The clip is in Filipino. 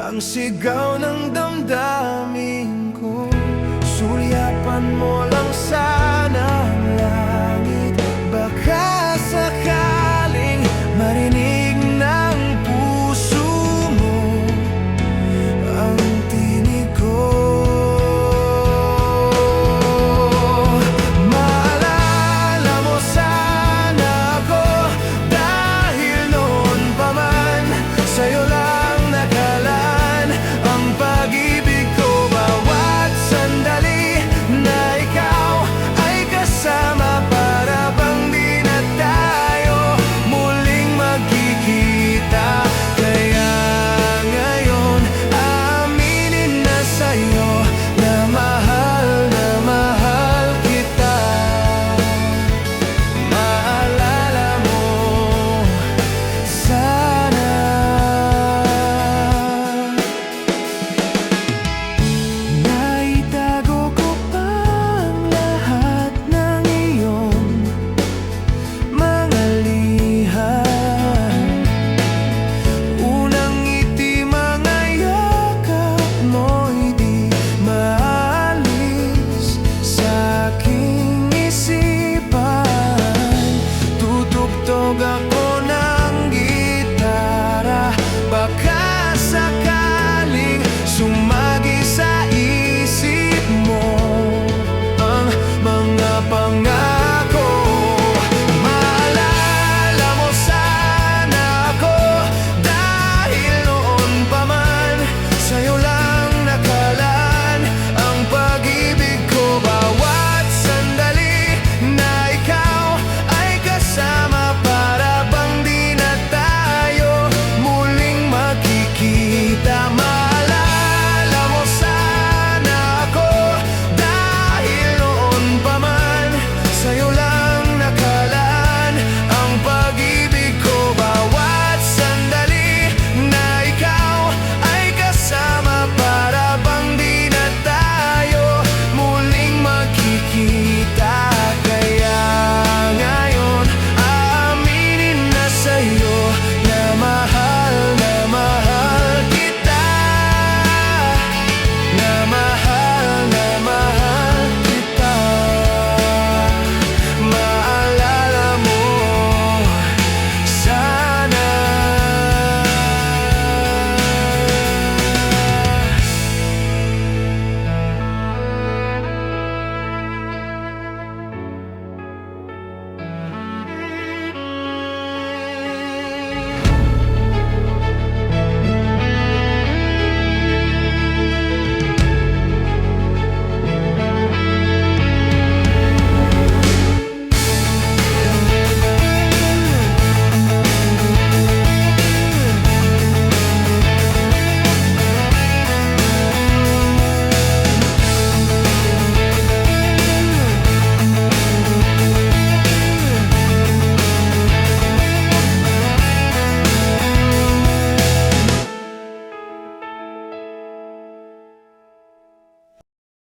ang sigaw ng damdamin ko. Sulyapan mo lang sana ang langit, baka sakaling marinig ng puso mo ang tinig ko. Maalala mo sana ako, dahil noon pa man sa'yo lang nakalaan ang pag-ibig ko. Bawat sandali na ikaw ay kasama, para bang di na tayo muling magkikita. Kaya ngayon aaminin na sa'yo na mahal kita. Maalala mo sana. Naitago ko pa ang lahat ng iyong mga liham. Unang ngiti, mga yakap mo'y di maalis sa aking isipan. Tutugtog ako